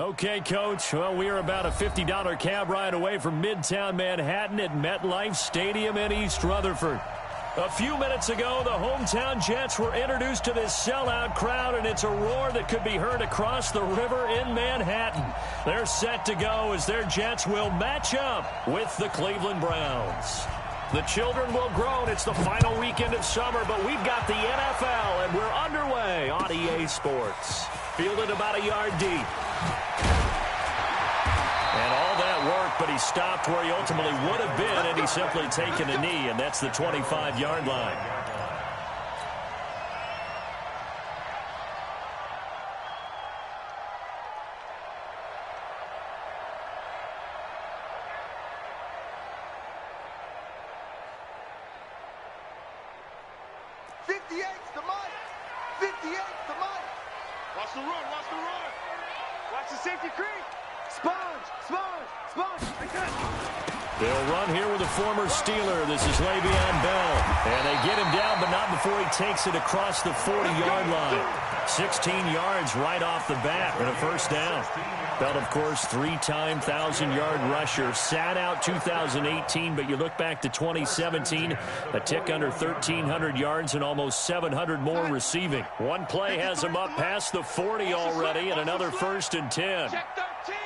Okay, Coach. Well, we are about a $50 cab ride away from Midtown Manhattan at MetLife Stadium in East Rutherford. A few minutes ago, the hometown Jets were introduced to this sellout crowd, and it's a roar that could be heard across the river in Manhattan. They're set to go as their Jets will match up with the Cleveland Browns. The children will groan. It's the final weekend of summer, but we've got the NFL, and we're underway on EA Sports. Fielded about a yard deep. And all that work, but he stopped where he ultimately would have been, and he's simply taken a knee, and that's the 25-yard line. Watch the run, watch the run. Watch the safety creep. Sponge. They'll run here with a former Steeler. This is Le'Veon Bell. And they get him down, but not before he takes it across the 40-yard line. 16 yards right off the bat and a first down. Bell, of course, three-time 1,000-yard rusher. Sat out 2018, but you look back to 2017, a tick under 1,300 yards and almost 700 more receiving. One play has him up past the 40 already, and another first and 10. Check 13.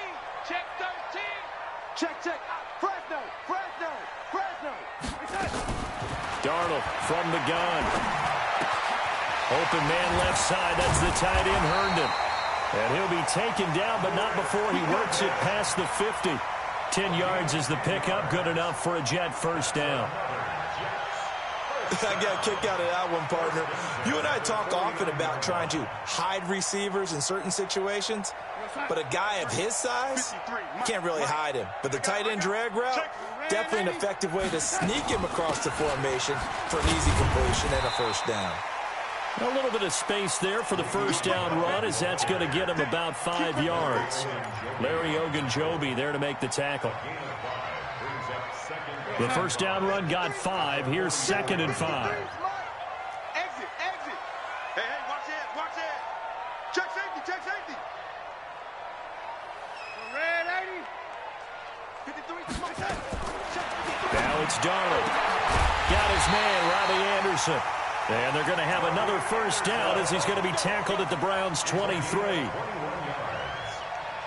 Check 13. Check. Fresno. Darnold from the gun. Open man left side. That's the tight end, Herndon. And he'll be taken down, but not before he works it past the 50. 10 yards is the pickup. Good enough for a Jet first down. I got a kick out of that one, partner. You and I talk often about trying to hide receivers in certain situations, but a guy of his size, can't really hide him. But the tight end drag route, definitely an effective way to sneak him across the formation for an easy completion and a first down. A little bit of space there for the first down run, as that's going to get him about 5 yards. Larry Ogunjobi there to make the tackle. The first down run got 5. Here's 2nd and 5. Exit. Hey, watch it. Check safety. Red 80. 53. Now it's Darnold. Got his man, Robbie Anderson. And they're going to have another first down as he's going to be tackled at the Browns' 23.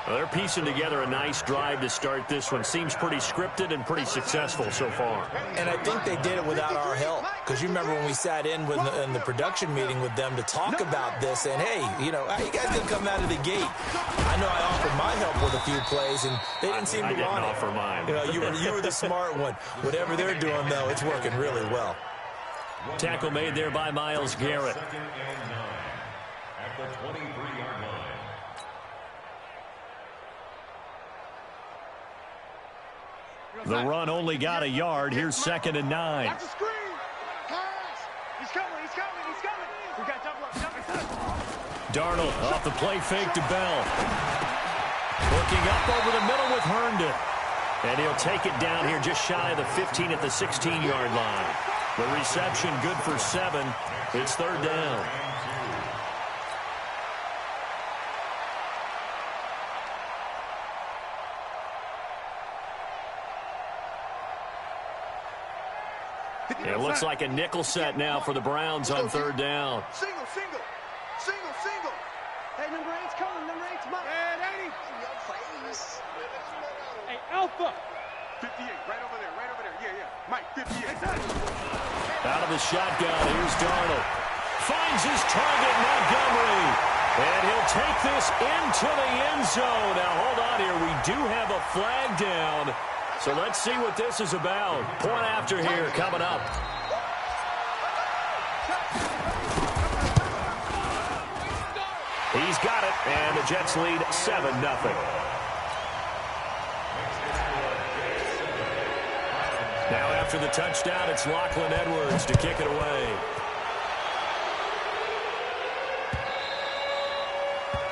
Well, they're piecing together a nice drive to start this one. Seems pretty scripted and pretty successful so far. And I think they did it without our help. Because you remember when we sat in the production meeting with them to talk about this. And, hey, you know, how you guys going to come out of the gate? I know I offered my help with a few plays, and they didn't seem to want it. I didn't offer mine. You know, you were the smart one. Whatever they're doing, though, it's working really well. Tackle made there by Myles Garrett. At the 23-yard line. The run only got a yard. Here's 2nd and 9. Watch the screen. Pass. He's coming. We got double up. Darnold off the play fake to Bell. Looking up over the middle with Herndon. And he'll take it down here just shy of the 15 at the 16-yard line. The reception good for 7. It's 3rd down. It looks like a nickel set now for the Browns on 3rd down. Single. Hey, number 8's coming. Number 8's mine. Hey, 80. Hey, Alpha. 58, right over there. Yeah. Mike, 58. Out of the shotgun, here's Darnold. Finds his target, Montgomery. And he'll take this into the end zone. Now, hold on here. We do have a flag down. So let's see what this is about. Point after here coming up. He's got it, and the Jets lead 7-0. Now after the touchdown, it's Lachlan Edwards to kick it away.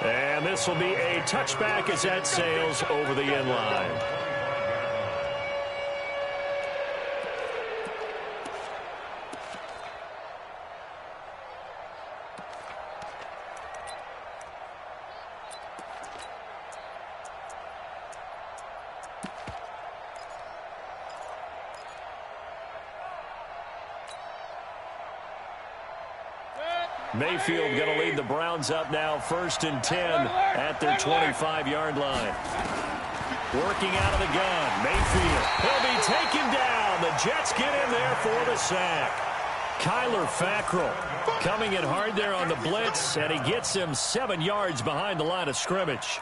And this will be a touchback as that sails over the end line. Mayfield going to lead the Browns up now, 1st and 10 at their 25-yard line. Working out of the gun, Mayfield. He'll be taken down. The Jets get in there for the sack. Kyler Fackrell coming in hard there on the blitz, and he gets him 7 yards behind the line of scrimmage.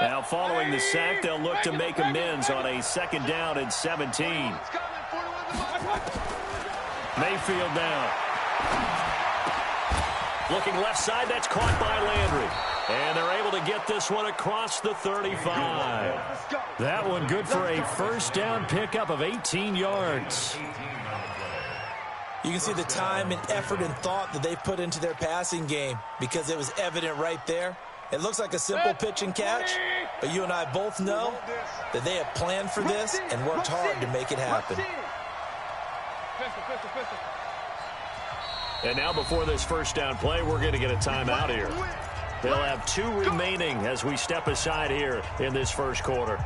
Now following the sack, they'll look to make amends on a 2nd down and 17. Mayfield now. Looking left side, that's caught by Landry. And they're able to get this one across the 35. That one good for a 1st down pickup of 18 yards. You can see the time and effort and thought that they put into their passing game because it was evident right there. It looks like a simple pitch and catch, but you and I both know that they have planned for this and worked hard to make it happen. And now before this 1st down play, we're going to get a timeout here. They'll have 2 remaining as we step aside here in this 1st quarter.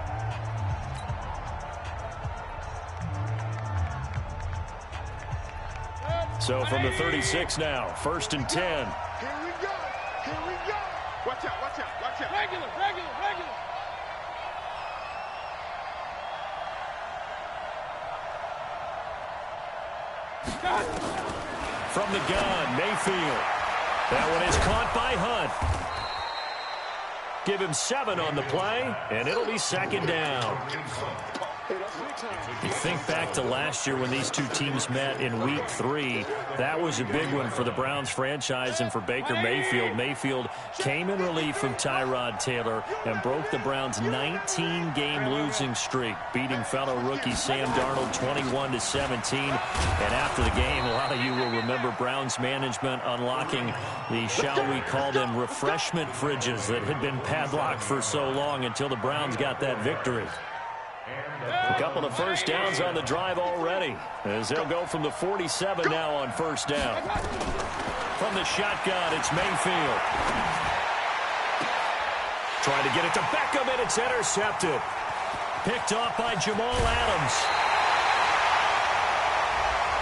So from the 36 now, 1st and 10. Here we go. Here we go. Watch out, watch out, watch out. Regular. From the gun, Mayfield. That one is caught by Hunt. Give him 7 on the play, and it'll be 2nd down. You think back to last year when these 2 teams met in Week 3. That was a big one for the Browns franchise and for Baker Mayfield. Mayfield came in relief of Tyrod Taylor and broke the Browns' 19-game losing streak, beating fellow rookie Sam Darnold 21-17. And after the game, a lot of you will remember Browns management unlocking the, shall we call them, refreshment fridges that had been padlocked for so long until the Browns got that victory. A couple of 1st downs on the drive already as they'll go from the 47 now on 1st down. From the shotgun, it's Mayfield. Trying to get it to Beckham, and it's intercepted. Picked off by Jamal Adams.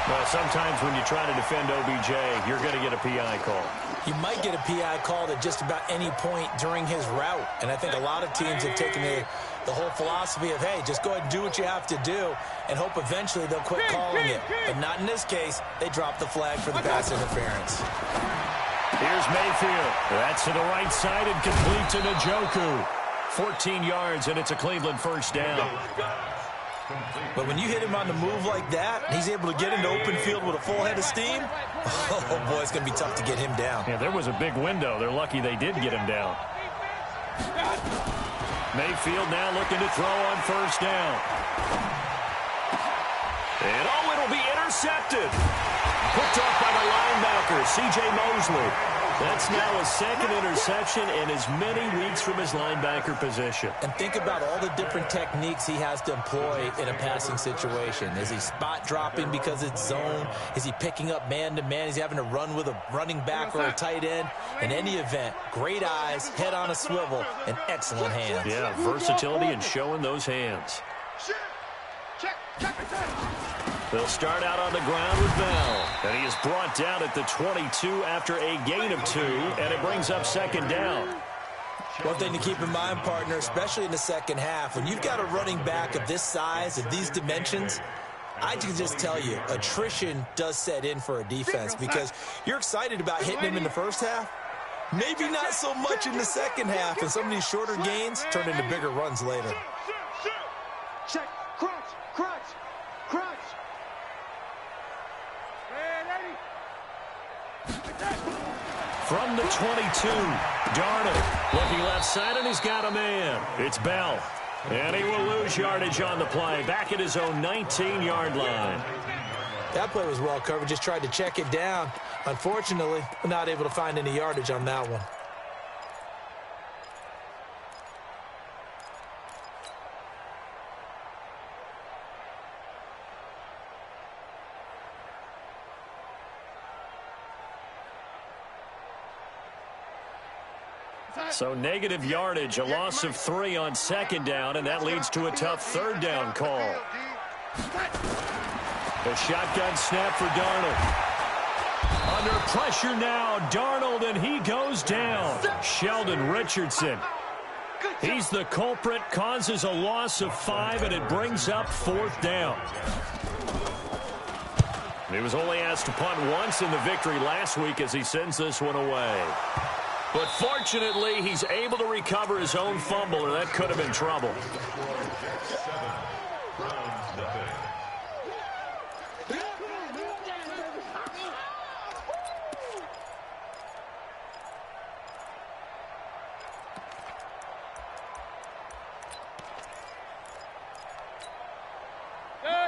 Well, sometimes when you try to defend OBJ, you're going to get a PI call. You might get a PI called at just about any point during his route. And I think a lot of teams have taken the whole philosophy of, hey, just go ahead and do what you have to do and hope eventually they'll quit calling it. But not in this case. They dropped the flag for the pass interference. Here's Mayfield. That's to the right side and complete to Njoku. 14 yards, and it's a Cleveland 1st down. But when you hit him on the move like that, he's able to get into open field with a full head of steam. Oh, boy, it's going to be tough to get him down. Yeah, there was a big window. They're lucky they did get him down. Mayfield now looking to throw on 1st down. And, oh, it'll be intercepted. Picked off by the linebacker, C.J. Mosley. That's now a 2nd interception in as many weeks from his linebacker position. And think about all the different techniques he has to employ in a passing situation. Is he spot dropping because it's zone? Is he picking up man-to-man? Is he having to run with a running back or a tight end? In any event, great eyes, head on a swivel, and excellent hands. Yeah, versatility and showing those hands. They'll start out on the ground with Bell. And he is brought down at the 22 after a gain of 2, and it brings up 2nd down. One thing to keep in mind, partner, especially in the 2nd half, when you've got a running back of this size, of these dimensions, I can just tell you, attrition does set in for a defense because you're excited about hitting him in the 1st half. Maybe not so much in the 2nd half, and some of these shorter gains turn into bigger runs later. Check, crunch. From the 22, Darnold looking left side, and he's got a man. It's Bell. And he will lose yardage on the play, back at his own 19-yard line. That play was well covered, just tried to check it down. Unfortunately, we're not able to find any yardage on that one. So negative yardage, a loss of 3 on 2nd down, and that leads to a tough 3rd down call. A shotgun snap for Darnold. Under pressure now, Darnold, and he goes down. Sheldon Richardson. He's the culprit, causes a loss of 5, and it brings up 4th down. He was only asked to punt once in the victory last week as he sends this one away. But fortunately, he's able to recover his own fumble, or that could have been trouble.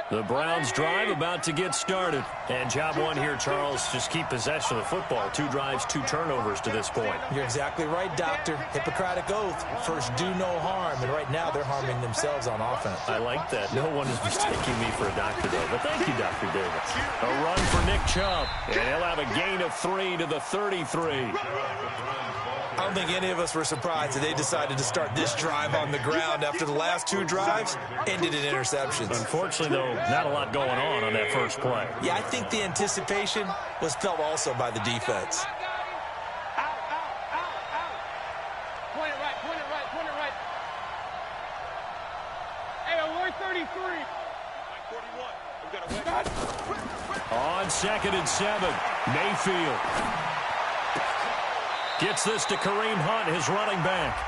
The Browns drive about to get started. And job one here, Charles, just keep possession of the football. 2 drives, 2 turnovers to this point. You're exactly right, Doctor. Hippocratic oath. First, do no harm. And right now, they're harming themselves on offense. I like that. No one is mistaking me for a doctor, though. But thank you, Dr. Davis. A run for Nick Chubb. And he'll have a gain of 3 to the 33. I don't think any of us were surprised that they decided to start this drive on the ground after the last 2 drives ended in interceptions. Unfortunately, though, not a lot going on that first play. Yeah, I think the anticipation was felt also by the defense. Point it right, point it right, point it right. Hey, we're 33. 41. We've got a On 2nd and 7, Mayfield gets this to Kareem Hunt, his running back.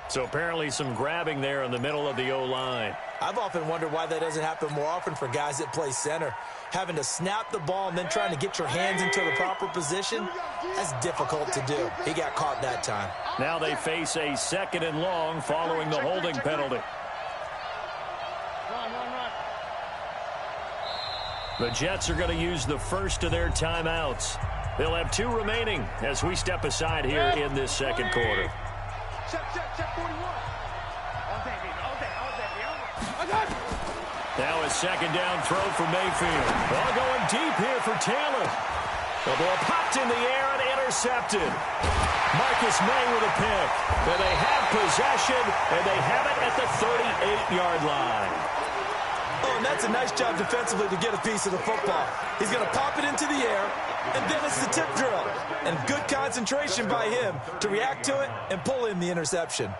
So apparently some grabbing there in the middle of the O-line. I've often wondered why that doesn't happen more often for guys that play center. Having to snap the ball and then trying to get your hands into the proper position, that's difficult to do. He got caught that time. Now they face a 2nd and long following the holding penalty. The Jets are going to use the first of their timeouts. They'll have 2 remaining as we step aside here in this 2nd quarter. Check 41. All day, baby. All day, all day. I got it. Now a 2nd down throw for Mayfield. Ball going deep here for Taylor. The ball popped in the air and intercepted. Marcus May with a pick. And they have possession, and they have it at the 38-yard line. Oh, and that's a nice job defensively to get a piece of the football. He's going to pop it into the air, and then it's the tip drill. And good concentration by him to react to it and pull in the interception.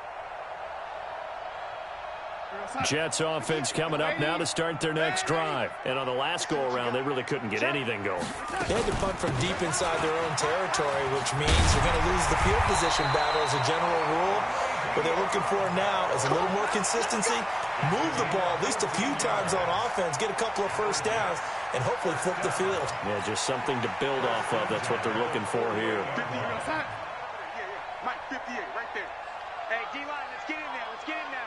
Jets offense coming up now to start their next drive. And on the last go-around, they really couldn't get anything going. They had to punt from deep inside their own territory, which means they're going to lose the field position battle as a general rule. What they're looking for now is a little more consistency, move the ball at least a few times on offense, get a couple of first downs, and hopefully flip the field. Yeah, just something to build off of. That's what they're looking for here. Mike, 58, right there. Hey, D-line, let's get in there. Let's get in there,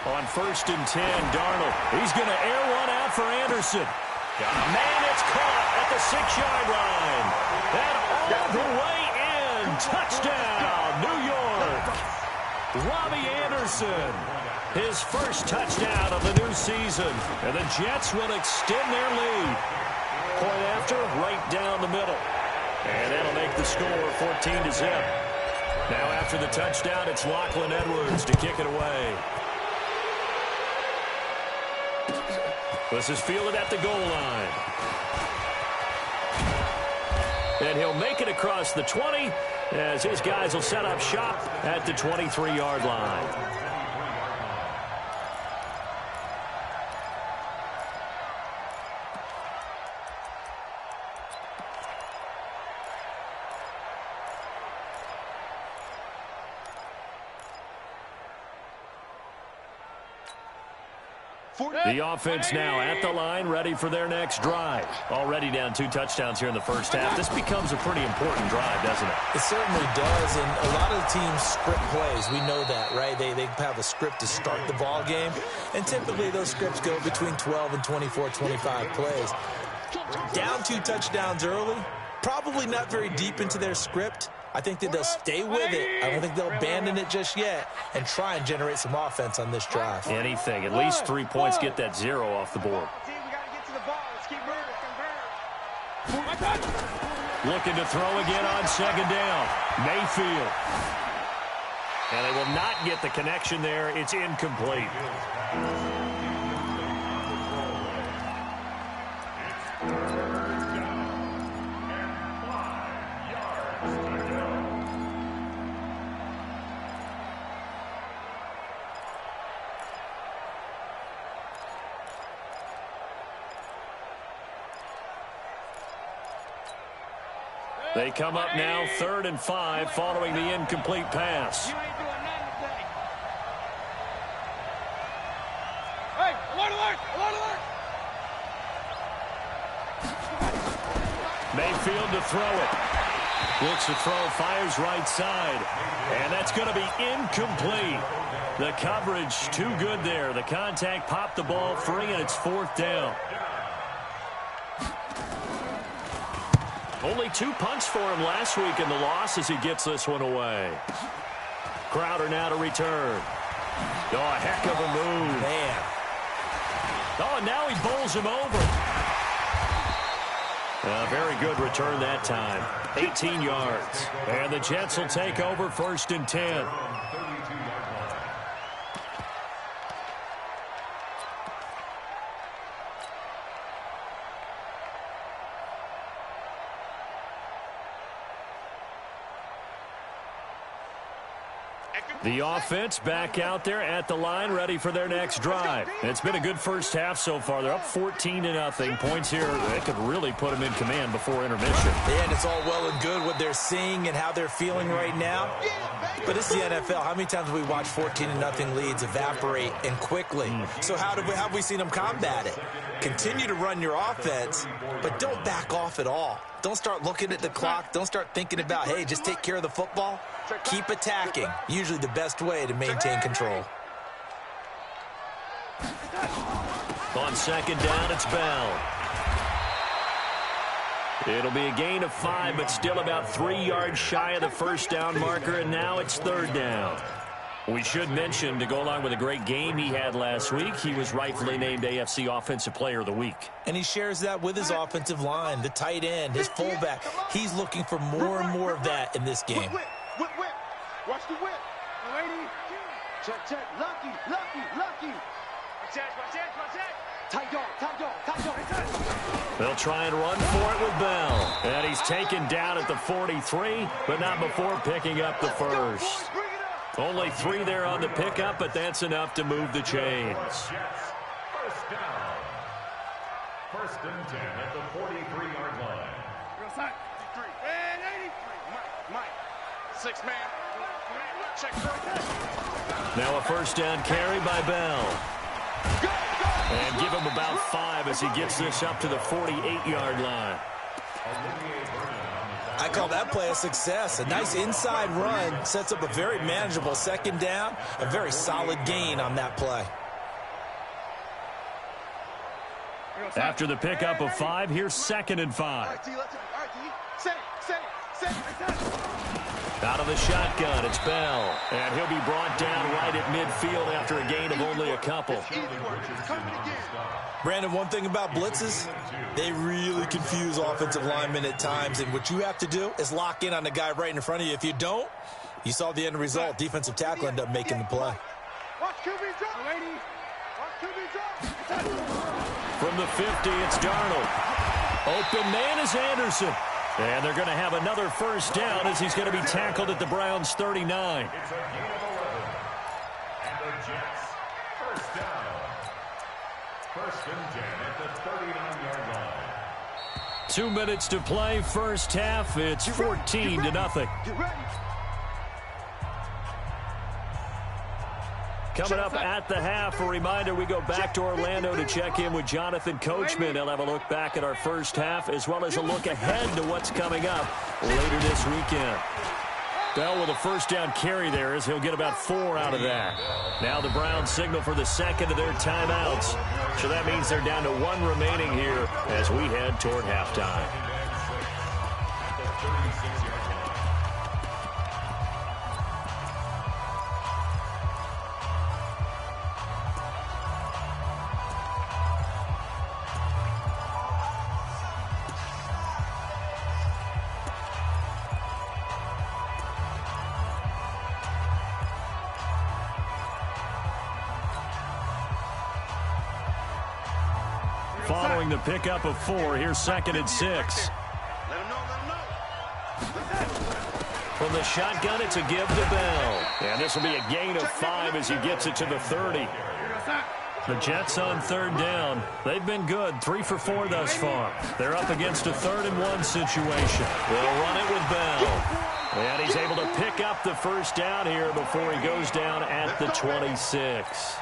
On 1st and 10, Darnold. He's going to air one out for Anderson. Man, it's caught at the 6-yard line. And all the way in. Touchdown, New York. Robbie Anderson. His first touchdown of the new season. And the Jets will extend their lead. Point after, right down the middle. And that'll make the score 14-0. Now after the touchdown, it's Lachlan Edwards to kick it away. This is fielded at the goal line. And he'll make it across the 20 as his guys will set up shop at the 23-yard line. The offense now at the line, ready for their next drive. Already down 2 touchdowns here in the first half. This becomes a pretty important drive, doesn't it? It certainly does, and a lot of the teams script plays. We know that, right? They have a script to start the ball game, and typically those scripts go between 12 and 24, 25 plays. Down 2 touchdowns early, probably not very deep into their script. I think that they'll stay with it. I don't think they'll abandon it just yet and try and generate some offense on this drive. Anything. At least 3 points, get that 0 off the board. We got to get to the ball. Let's keep moving. Looking to throw again on second down. Mayfield. And they will not get the connection there. It's incomplete. They come up now 3rd and 5 following the incomplete pass. Hey, alert, alert, alert, alert. Mayfield to throw it. Looks to throw, fires right side. And that's going to be incomplete. The coverage too good there. The contact popped the ball free, and it's 4th down. Only 2 punts for him last week in the loss as he gets this one away. Crowder now to return. Oh, a heck of a move. Man. Oh, and now he bowls him over. A very good return that time. 18 yards. And the Jets will take over 1st and 10. The offense back out there at the line, ready for their next drive. It's been a good first half so far. They're up 14-0. Points here, they could really put them in command before intermission. And it's all well and good what they're seeing and how they're feeling right now. But it's the NFL. How many times have we watched 14-0 leads evaporate and quickly? So how have we seen them combat it? Continue to run your offense, but don't back off at all. Don't start looking at the clock. Don't start thinking about, hey, just take care of the football. Keep attacking. Usually the best way to maintain control. On second down, it's Bell. It'll be a gain of 5, but still about 3 yards shy of the first down marker, and now it's 3rd down. We should mention, to go along with a great game he had last week, he was rightfully named AFC Offensive Player of the Week. And he shares that with his offensive line, the tight end, his fullback. He's looking for more and more of that in this game. Whip. Watch the whip. Lady. Check. Lucky. Watch that. Tight dog. They'll try and run for it with Bell. And he's taken down at the 43, but not before picking up the first. Only 3 there on the pickup, but that's enough to move the chains. First down. 1st and 10 at the 43-yard line. Real side. 53. And 83. Mike. 6 man. Check. Now a first down carry by Bell. And give him about 5 as he gets this up to the 48-yard line. I call that play a success. A nice inside run sets up a very manageable second down. A very solid gain on that play. After the pickup of 5, here's 2nd and 5. Out of the shotgun, it's Bell. And he'll be brought down right at midfield after a gain of only a couple. Brandon, one thing about blitzes, they really confuse offensive linemen at times. And what you have to do is lock in on the guy right in front of you. If you don't, you saw the end result. Defensive tackle ended up making the play. From the 50, it's Darnold. Open man is Anderson. And they're going to have another first down as he's going to be tackled at the Browns' 39. It's a gain of 11. And the Jets, first down. 1st and 10 at the 39-yard line. 2 minutes to play, first half. It's 14-0. Coming up at the half, a reminder, we go back to Orlando to check in with Jonathan Coachman. He'll have a look back at our first half as well as a look ahead to what's coming up later this weekend. Bell with a first down carry there as he'll get about 4 out of that. Now the Browns signal for the second of their timeouts. So that means they're down to 1 remaining here as we head toward halftime. Following the pickup of 4, here's 2nd and 6. Let him know. From the shotgun, it's a give to Bell. And this will be a gain of 5 as he gets it to the 30. The Jets on 3rd down. They've been good, 3 for 4 thus far. They're up against a 3rd and 1 situation. They'll run it with Bell. And he's able to pick up the first down here before he goes down at the 26.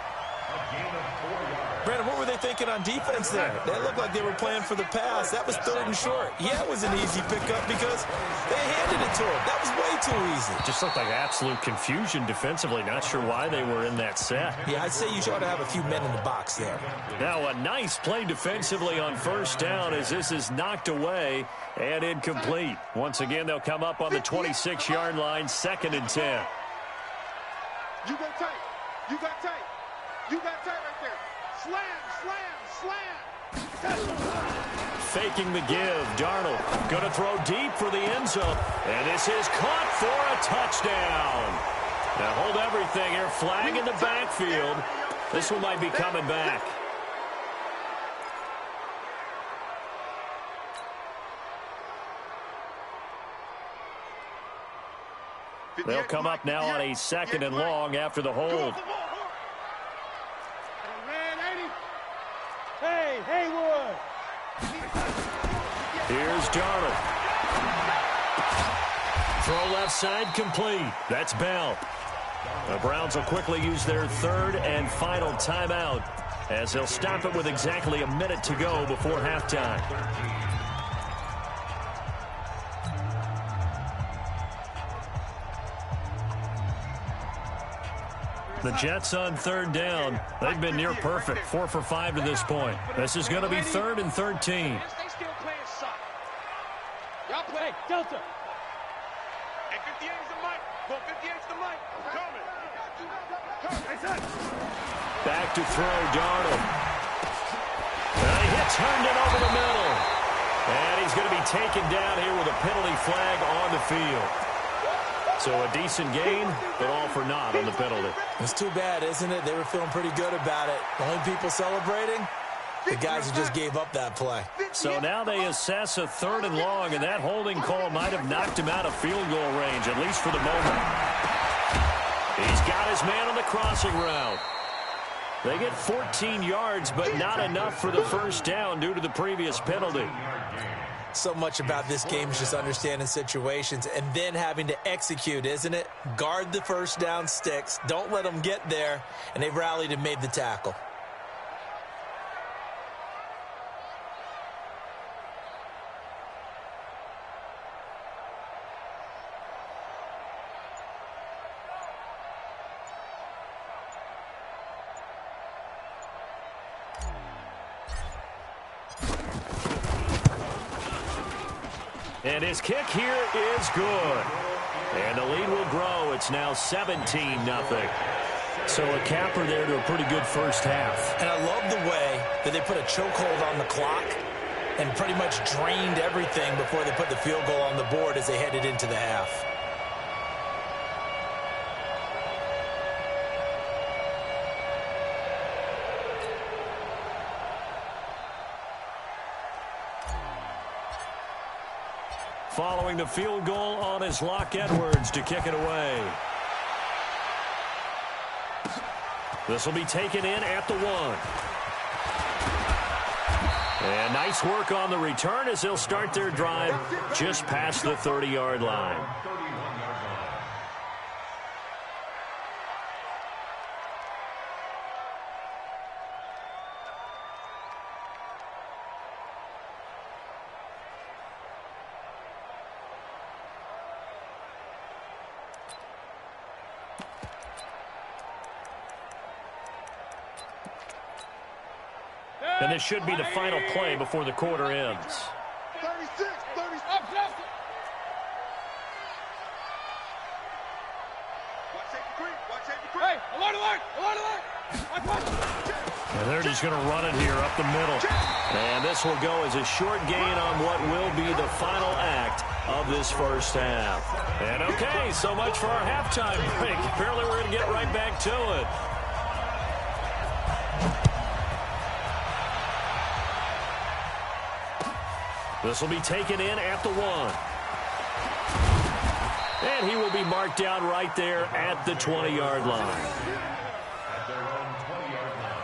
Brandon, what were they thinking on defense there? That looked like they were playing for the pass. That was 3rd and short. Yeah, it was an easy pickup because they handed it to him. That was way too easy. Just looked like absolute confusion defensively. Not sure why they were in that set. Yeah, I'd say you ought to have a few men in the box there. Now a nice play defensively on 1st down as this is knocked away and incomplete. Once again, they'll come up on the 26-yard line, 2nd and 10. You go tight. You got tight. You got tight right there. Slam. Faking the give. Darnold going to throw deep for the end zone. And this is caught for a touchdown. Now hold everything here. Flag in the backfield. This one might be coming back. They'll come up now on a 2nd and long after the hold. Hey, Haywood. Here's Darnold. Throw left side complete. That's Bell. The Browns will quickly use their 3rd and final timeout as they'll stop it with exactly a minute to go before halftime. The Jets on 3rd down. They've been near perfect, 4 for 5 to this point. This is going to be 3rd and 13. They still playing soft. Y'all play. Delta. Hey, 58 is the mic. Go 58 is the mic. Coming. Back to throw, Darnold. And he hits Herndon over the middle. And he's going to be taken down here with a penalty flag on the field. So a decent gain, but all for naught on the penalty. It's too bad, isn't it? They were feeling pretty good about it. The only people celebrating, the guys who just gave up that play. So now they assess a 3rd and long, and that holding call might have knocked him out of field goal range, at least for the moment. He's got his man on the crossing route. They get 14 yards, but not enough for the first down due to the previous penalty. So much about this game is just understanding situations and then having to execute, isn't it? Guard the first down sticks. Don't let them get there. And they rallied and made the tackle. And his kick here is good. And the lead will grow. It's now 17-0. So a capper there to a pretty good first half. And I love the way that they put a chokehold on the clock and pretty much drained everything before they put the field goal on the board as they headed into the half. Following the field goal on is Locke Edwards to kick it away. This will be taken in at the 1. And nice work on the return as they'll start their drive just past the 30-yard line. And this should be the final play before the quarter ends. 36. Hey, alert! And they're just going to run it here up the middle. And this will go as a short gain on what will be the final act of this first half. And okay, so much for our halftime break. Apparently we're going to get right back to it. This will be taken in at the 1. And he will be marked down right there at the 20-yard line. At their own 20-yard line.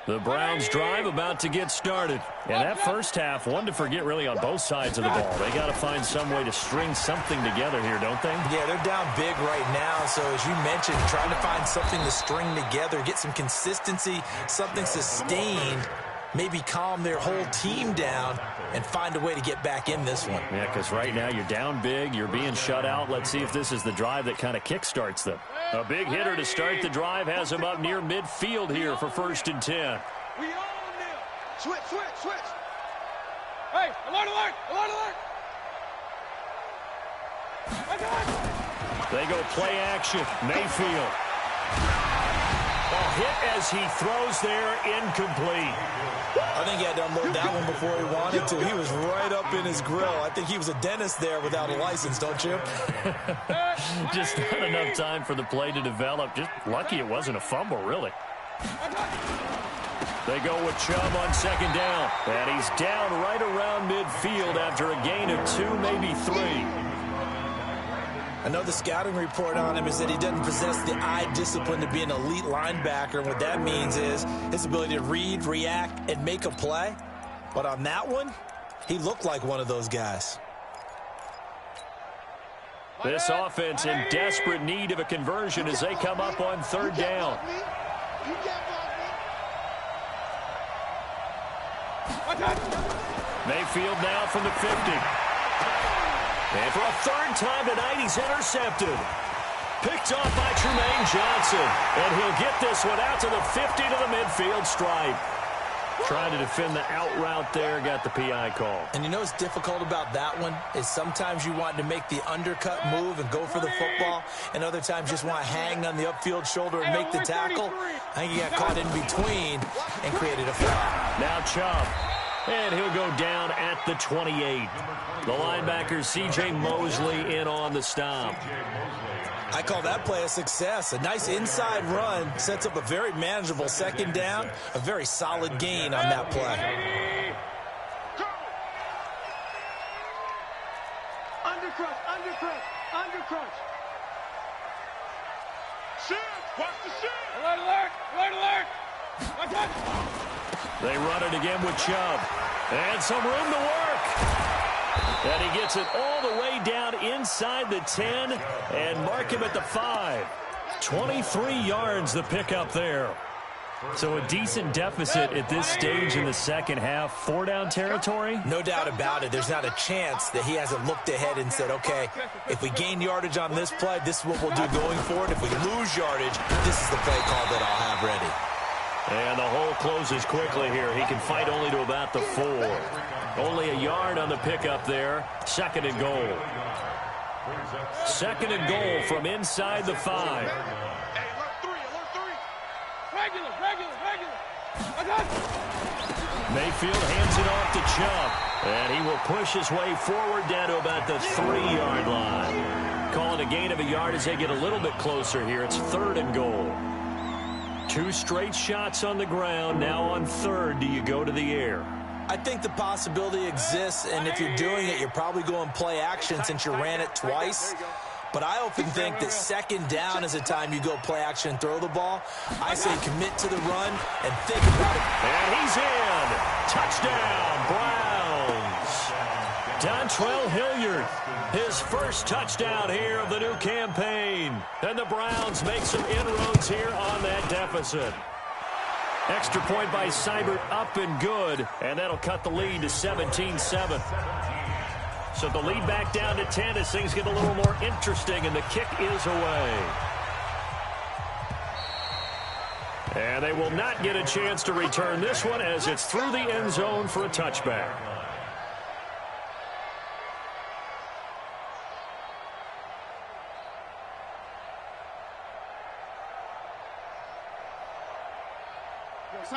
The Browns drive about to get started. And that first half, one to forget really on both sides of the ball. They got to find some way to string something together here, don't they? Yeah, they're down big right now. So as you mentioned, trying to find something to string together, get some consistency, something sustained, maybe calm their whole team down and find a way to get back in this one. Yeah, because right now you're down big, you're being shut out. Let's see if this is the drive that kind of kickstarts them. A big hitter to start the drive has him up near midfield here for 1st and 10. We all kneel. Switch, switch, switch. Hey, alert, alert, alert, alert. They go play action. Mayfield. A hit as he throws there, incomplete. I think he had to unload that one before he wanted to. He was right up in his grill. I think he was a dentist there without a license, don't you? Just not enough time for the play to develop. Just lucky it wasn't a fumble, really. They go with Chubb on 2nd down. And he's down right around midfield after a gain of 2, maybe 3. Another scouting report on him is that he doesn't possess the eye discipline to be an elite linebacker. And what that means is his ability to read, react, and make a play. But on that one, he looked like one of those guys. This offense in desperate need of a conversion as they come up on 3rd down. Mayfield now from the 50. And for a 3rd time tonight, he's intercepted. Picked off by Trumaine Johnson. And he'll get this one out to the 50 to the midfield stripe. Trying to defend the out route there, got the PI call. And you know what's difficult about that one is sometimes you want to make the undercut move and go for the football, and other times just want to hang on the upfield shoulder and make the tackle. I think he got caught in between and created a foul. Now Chubb. And he'll go down at the 28. The linebacker, C.J. Mosley, in on the stop. I call that play a success. A nice inside run sets up a very manageable 2nd down. A very solid gain on that play. Undercrush, undercrush, undercrush. Shift, watch the shift. Alert, alert, alert, alert. Watch out. They run it again with Chubb. And some room to work. And he gets it all the way down inside the 10 and mark him at the 5. 23 yards the pickup there. So a decent deficit at this stage in the 2nd half. 4-down territory? No doubt about it. There's not a chance that he hasn't looked ahead and said, okay, if we gain yardage on this play, this is what we'll do going forward. If we lose yardage, this is the play call that I'll have ready. And the hole closes quickly here. He can fight only to about the 4. Only a yard on the pickup there. 2nd and goal. 2nd and goal from inside the 5. Hey, alert 3, alert 3. Regular, regular, regular. Mayfield hands it off to Chubb. And he will push his way forward down to about the 3-yard line. Calling a gain of a yard as they get a little bit closer here. It's 3rd and goal. 2 straight shots on the ground. Now on 3rd, do you go to the air? I think the possibility exists, and if you're doing it, you're probably going play action since you ran it twice. But I often think that 2nd down is a time you go play action and throw the ball. I say commit to the run and think about it. And he's in. Touchdown, Browns. Dontrell Hilliard, his first touchdown here of the new campaign. And the Browns make some inroads here on that deficit. Extra point by Seibert, up and good. And that'll cut the lead to 17-7. So the lead back down to 10 as things get a little more interesting, and the kick is away. And they will not get a chance to return this one as it's through the end zone for a touchback.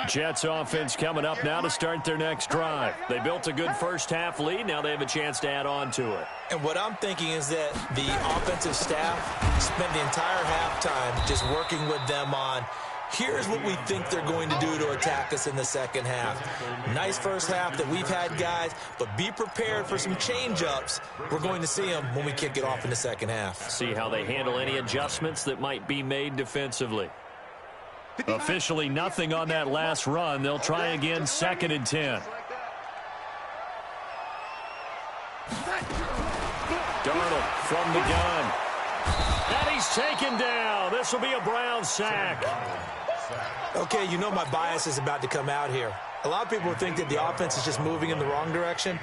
Jets offense coming up now to start their next drive. They built a good first-half lead. Now they have a chance to add on to it. And what I'm thinking is that the offensive staff spent the entire halftime just working with them on, here's what we think they're going to do to attack us in the second half. Nice first half that we've had, guys, but be prepared for some change-ups. We're going to see them when we kick it off in the second half. See how they handle any adjustments that might be made defensively. Officially nothing on that last run. They'll try again, 2nd and 10. Darnold from the gun. And he's taken down. This will be a Brown sack. Okay, you know my bias is about to come out here. A lot of people think that the offense is just moving in the wrong direction.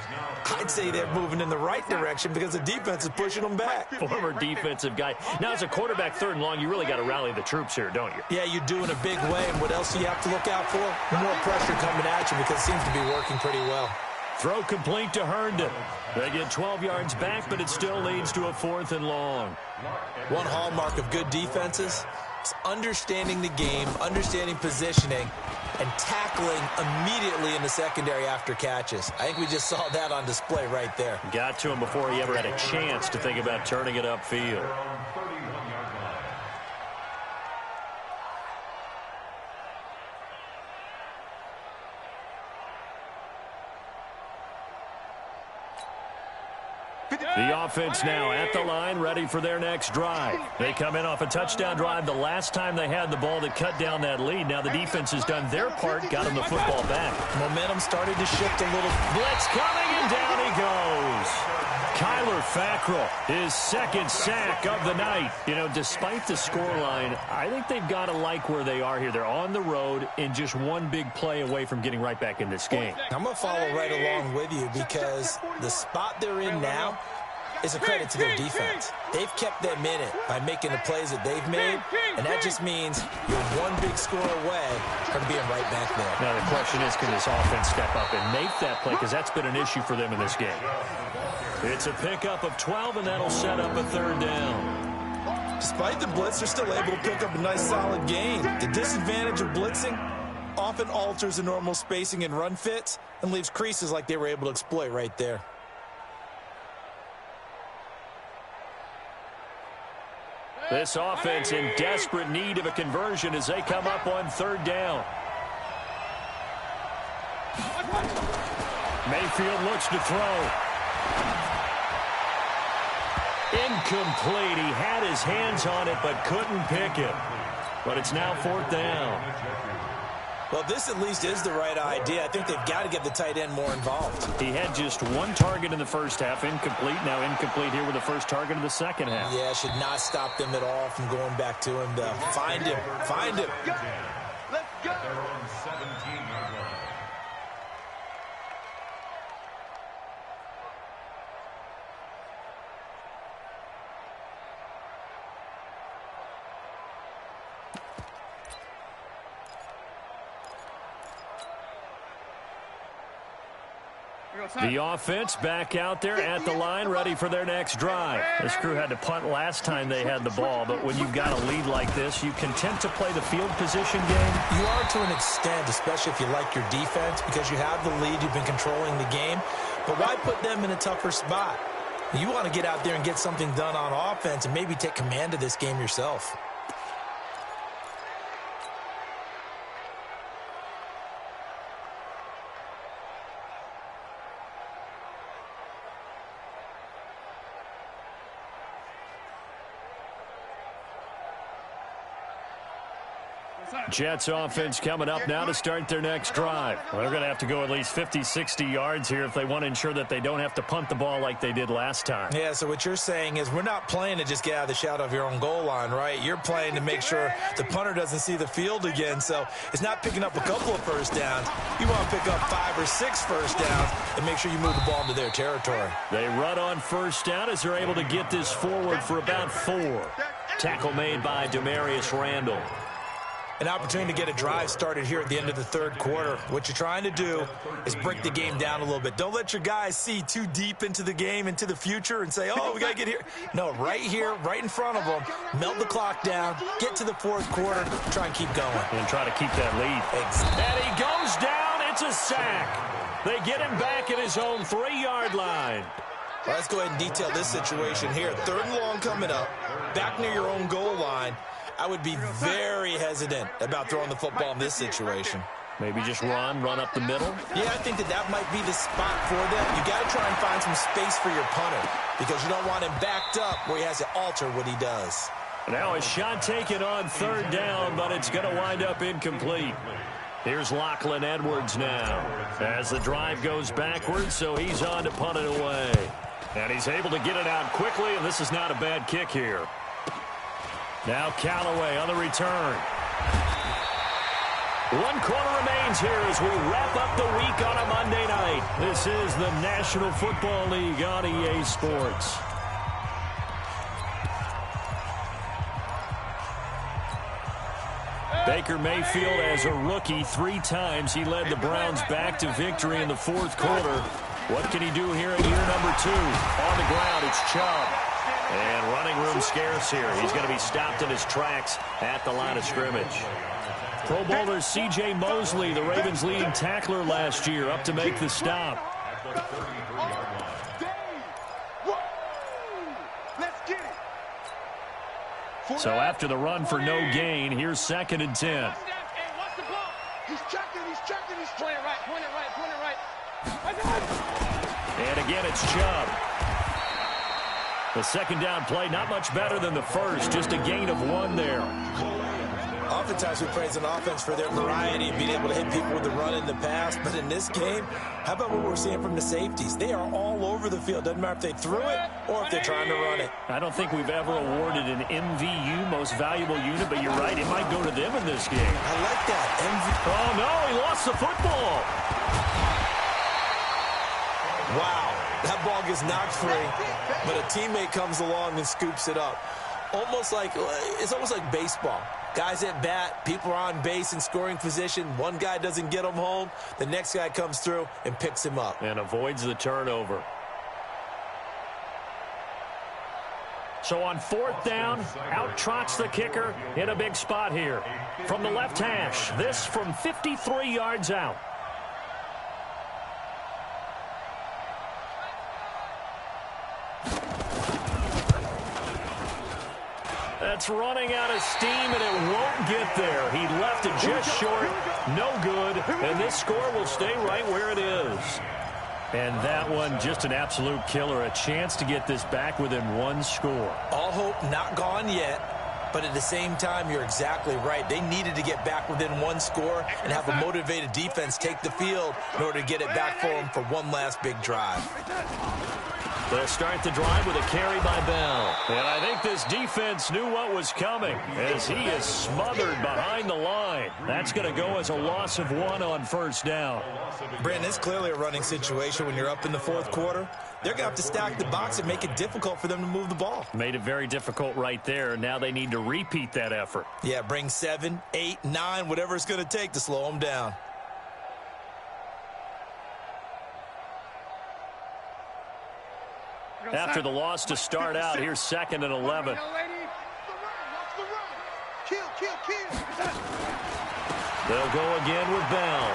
I'd say they're moving in the right direction because the defense is pushing them back. Former defensive guy. Now, as a quarterback, 3rd and long, you really got to rally the troops here, don't you? Yeah, you do in a big way. And what else do you have to look out for? More pressure coming at you because it seems to be working pretty well. Throw complete to Herndon. They get 12 yards back, but it still leads to a 4th and long. One hallmark of good defenses is understanding the game, understanding positioning, and tackling immediately in the secondary after catches. I think we just saw that on display right there. Got to him before he ever had a chance to think about turning it upfield. The offense now at the line, ready for their next drive. They come in off a touchdown drive the last time they had the ball that cut down that lead. Now the defense has done their part, got them the football back. Momentum started to shift a little. Blitz coming, and down he goes. Kyler Fackrell, his 2nd sack of the night. You know, despite the scoreline, I think they've got to like where they are here. They're on the road and just one big play away from getting right back in this game. I'm going to follow right along with you because the spot they're in now is a credit to their defense. They've kept them in it by making the plays that they've made, and that just means you're one big score away from being right back there. Now the question is, can this offense step up and make that play? Because that's been an issue for them in this game. It's a pickup of 12, and that'll set up a 3rd down. Despite the blitz, they're still able to pick up a nice solid gain. The disadvantage of blitzing often alters the normal spacing and run fits and leaves creases like they were able to exploit right there. This offense in desperate need of a conversion as they come up on 3rd down. Mayfield looks to throw. Incomplete. He had his hands on it but couldn't pick it. But it's now 4th down. Well, this at least is the right idea. I think they've got to get the tight end more involved. He had just 1 target in the first half, incomplete. Now incomplete here with the first target of the second half. Yeah, should not stop them at all from going back to him to find him. Find him. Let's go. They're on 17-yard line. The offense back out there at the line, ready for their next drive. This crew had to punt last time they had the ball, but when you've got a lead like this, you content to play the field position game? You are to an extent, especially if you like your defense, because you have the lead, you've been controlling the game. But why put them in a tougher spot? You want to get out there and get something done on offense and maybe take command of this game yourself. Jets offense coming up now to start their next drive. Well, they're going to have to go at least 50, 60 yards here if they want to ensure that they don't have to punt the ball like they did last time. Yeah, so what you're saying is we're not playing to just get out of the shadow of your own goal line, right? You're playing to make sure the punter doesn't see the field again. So it's not picking up a couple of first downs. You want to pick up 5 or 6 first downs and make sure you move the ball into their territory. They run on first down as they're able to get this forward for about 4. Tackle made by Demarius Randall. an opportunity to get a drive started here at the end of the third quarter. What you're trying to do is break the game down a little bit. Don't let your guys see too deep into the game, into the future, and say, oh, we got to get here. No, right here, right in front of them, melt the clock down, get to the fourth quarter, try and keep going. And try to keep that lead. And he goes down. It's a sack. They get him back at his own 3-yard line. Well, let's go ahead and detail this situation here. 3rd and long coming up, back near your own goal line. I would be very hesitant about throwing the football in this situation. Maybe just run up the middle? Yeah, I think that might be the spot for them. You got to try and find some space for your punter because you don't want him backed up where he has to alter what he does. Now a shot taken on 3rd down, but it's going to wind up incomplete. Here's Lachlan Edwards now as the drive goes backwards, so he's on to punt it away. And he's able to get it out quickly, and this is not a bad kick here. Now Callaway on the return. 1 quarter remains here as we wrap up the week on a Monday night. This is the National Football League on EA Sports. Baker Mayfield, as a rookie, 3 times he led the Browns back to victory in the 4th quarter. What can he do here in year number 2? On the ground, it's Chubb. And running room scarce here. He's going to be stopped in his tracks at the line of scrimmage. Pro Bowler C.J. Mosley, the Ravens' leading tackler last year, up to make the stop. So after the run for no gain, here's 2nd and 10. He's checking, he's playing right, point it right. And again, it's Chubb. The 2nd down play, not much better than the first, just a gain of 1 there. Oftentimes we praise an offense for their variety and being able to hit people with the run in the past. But in this game, how about what we're seeing from the safeties? They are all over the field. Doesn't matter if they threw it or if they're trying to run it. I don't think we've ever awarded an MVU, most valuable unit, but you're right, it might go to them in this game. I like that. Oh, no, he lost the football. Wow, that ball gets knocked free, but a teammate comes along and scoops it up. It's almost like baseball. Guys at bat, people are on base in scoring position. One guy doesn't get him home. The next guy comes through and picks him up. And avoids the turnover. So on 4th down, out trots the kicker in a big spot here. From the left hash, this from 53 yards out. That's running out of steam, and it won't get there. He left it just short. No good. And this score will stay right where it is. And that one, just an absolute killer. A chance to get this back within 1 score. All hope not gone yet. But at the same time, you're exactly right. They needed to get back within 1 score and have a motivated defense take the field in order to get it back for them for one last big drive. They'll start the drive with a carry by Bell. And I think this defense knew what was coming as he is smothered behind the line. That's going to go as a loss of 1 on 1st down. Brandon, it's clearly a running situation when you're up in the 4th quarter. They're going to have to stack the box and make it difficult for them to move the ball. Made it very difficult right there. Now they need to repeat that effort. Yeah, bring 7, 8, 9, whatever it's going to take to slow them down. After the loss to start out, here's 2nd and 11. They'll go again with Bell.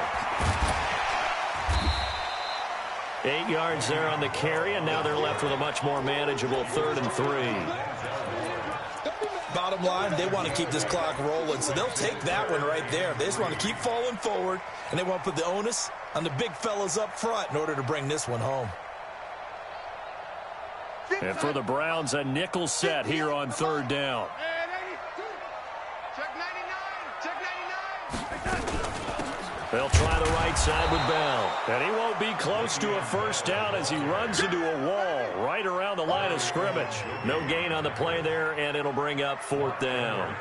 8 yards there on the carry, and now they're left with a much more manageable 3rd and 3. Bottom line, they want to keep this clock rolling, so they'll take that one right there. They just want to keep falling forward, and they want to put the onus on the big fellas up front in order to bring this one home. And for the Browns, a nickel set here on 3rd down. They'll try the right side with Bell. And he won't be close to a 1st down as he runs into a wall right around the line of scrimmage. No gain on the play there, and it'll bring up 4th down.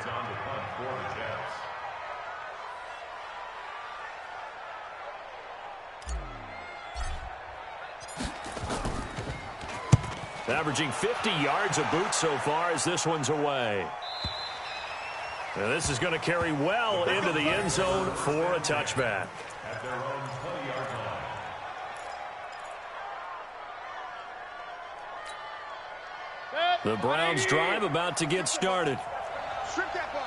Averaging 50 yards a boot so far as this one's away. And this is going to carry well into the end zone for a touchback. At their own 20-yard line. The Browns drive about to get started. Strip that ball.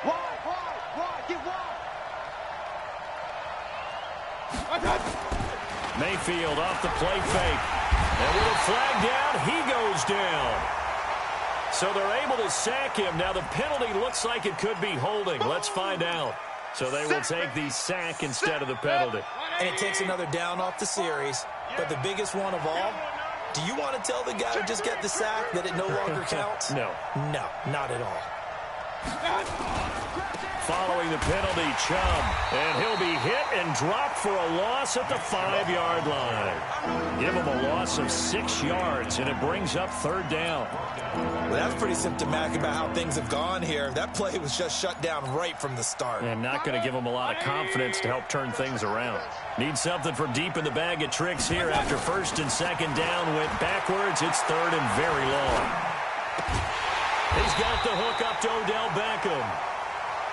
Wide, get wide. Mayfield off the play fake. And with a flag down, he goes down. So they're able to sack him. Now the penalty looks like it could be holding. Let's find out. So they will take the sack instead of the penalty. And it takes another down off the series. But the biggest one of all, do you want to tell the guy who just got the sack that it no longer counts? No. No, not at all. Following the penalty, Chubb. And he'll be hit and dropped for a loss at the 5-yard line. Give him a loss of 6 yards, and it brings up third down. Well, that's pretty symptomatic about how things have gone here. That play was just shut down right from the start. And not going to give him a lot of confidence to help turn things around. Need something from deep in the bag of tricks here after first and second down went backwards. It's third and very long. He's got the hook up to Odell Beckham.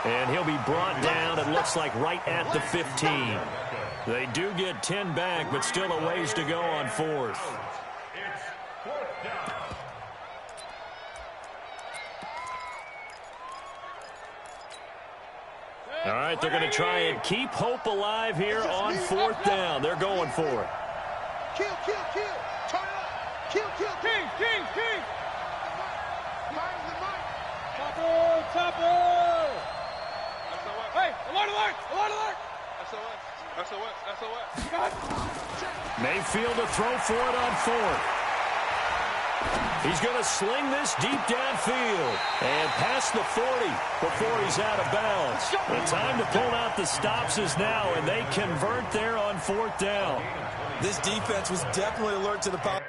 And he'll be brought down, it looks like, right at the 15. They do get 10 back, but still a ways to go on fourth. It's fourth down. All right, they're going to try and keep hope alive here on fourth down. They're going for it. Kill. Turn it up. Kill. King. Find the mic. Topper. Hey, alert. SOS. Mayfield to throw for it on fourth. He's going to sling this deep downfield and past the 40 before he's out of bounds. The time to pull out the stops is now, and they convert there on fourth down. This defense was definitely alert to the power.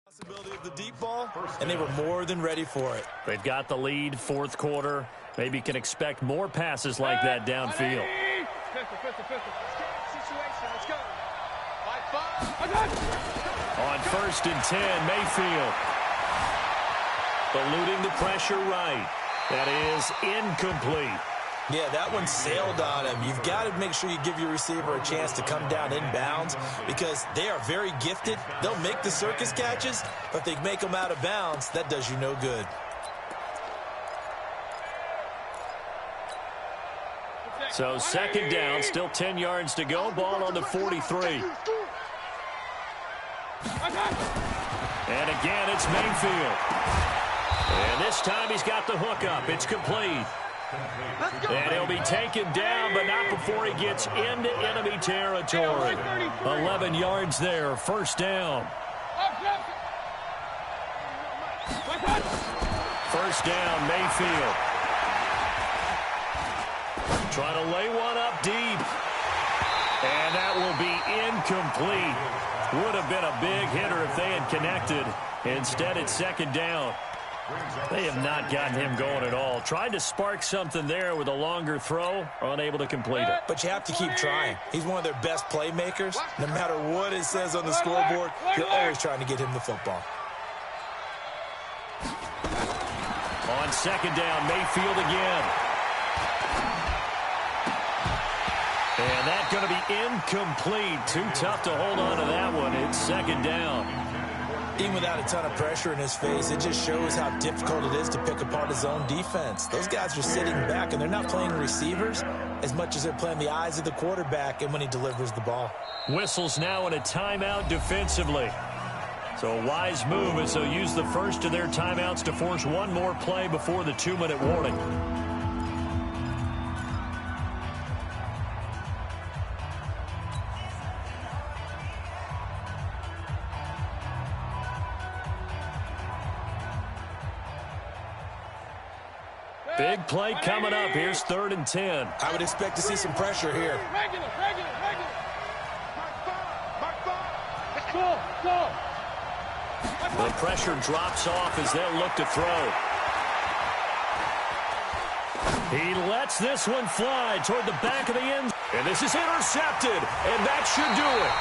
Possibility of the deep ball, and they were more than ready for it. They've got the lead, fourth quarter. Maybe can expect more passes like that downfield. On first and 10, Mayfield. Eluding the pressure right. That is incomplete. Yeah, that one sailed on him. You've got to make sure you give your receiver a chance to come down inbounds because they are very gifted. They'll make the circus catches, but if they make them out of bounds, that does you no good. So second down, still 10 yards to go. Ball on the 43. And again, it's Mayfield. And this time he's got the hook up. It's complete. And he'll be taken down, but not before he gets into enemy territory. 11 yards there, first down. First down, Mayfield. Trying to lay one up deep. And that will be incomplete. Would have been a big hitter if they had connected. Instead, it's second down. They have not gotten him going at all. Tried to spark something there with a longer throw, unable to complete it. But you have to keep trying. He's one of their best playmakers. No matter what it says on the scoreboard, you're always trying to get him the football. On second down, Mayfield again. And that's going to be incomplete. Too tough to hold on to that one. It's second down. Even without a ton of pressure in his face, it just shows how difficult it is to pick apart his own defense. Those guys are sitting back, and they're not playing receivers as much as they're playing the eyes of the quarterback and when he delivers the ball. Whistles now in a timeout defensively. So a wise move as they'll use the first of their timeouts to force one more play before the 2-minute warning. Big play coming up. Here's 3rd and 10. I would expect to see some pressure here. Go. The pressure drops off as they'll look to throw. He lets this one fly toward the back of the end. And this is intercepted, and that should do it.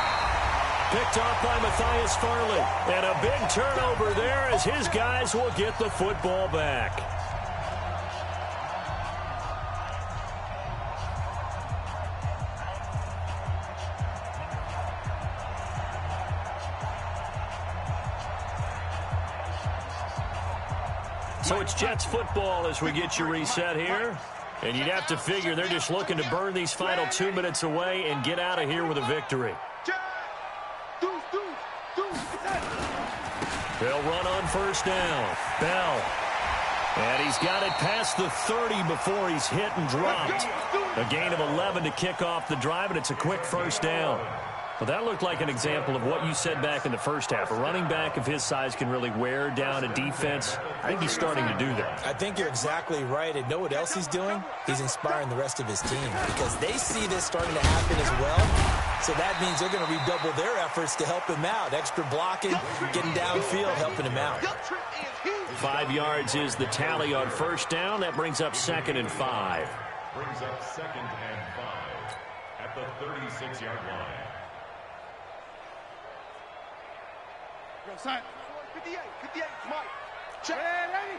Picked off by Matthias Farley. And a big turnover there as his guys will get the football back. So it's Jets football as we get you reset here. And you'd have to figure they're just looking to burn these final 2 minutes away and get out of here with a victory. They'll run on first down. Bell. And he's got it past the 30 before he's hit and dropped. A gain of 11 to kick off the drive, and it's a quick first down. Well, that looked like an example of what you said back in the first half. A running back of his size can really wear down a defense. I think he's starting to do that. I think you're exactly right. And know what else he's doing? He's inspiring the rest of his team because they see this starting to happen as well. So that means they're going to redouble their efforts to help him out. Extra blocking, getting downfield, helping him out. 5 yards is the tally on first down. That brings up 2nd and 5. Brings up 2nd and 5 at the 36-yard line. Go, sign. 58, Mike. Check. Ready?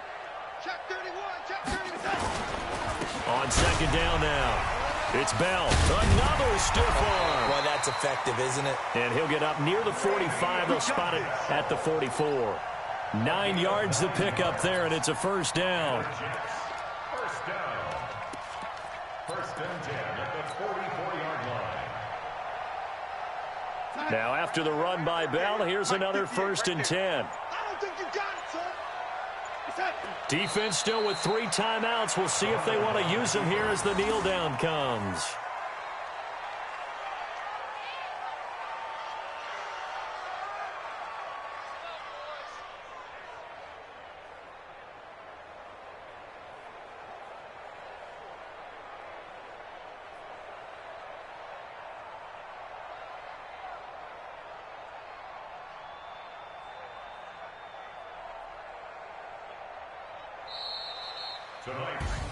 Check 31, check 37. On second down now. It's Bell. Another stiff arm. Well, that's effective, isn't it? And he'll get up near the 45. They'll spot it at the 44. 9 yards to pick up there, and it's a first down. First down. First and 10 at the 44-yard line. Now, after the run by Bell, here's another 1st and 10. I don't think you got it, son. Defense still with 3 timeouts. We'll see if they want to use them here as the kneel down comes.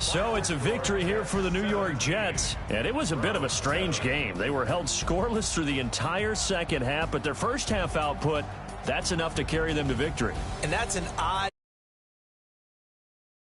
So it's a victory here for the New York Jets, and it was a bit of a strange game. They were held scoreless through the entire second half, but their first half output, that's enough to carry them to victory. And that's an odd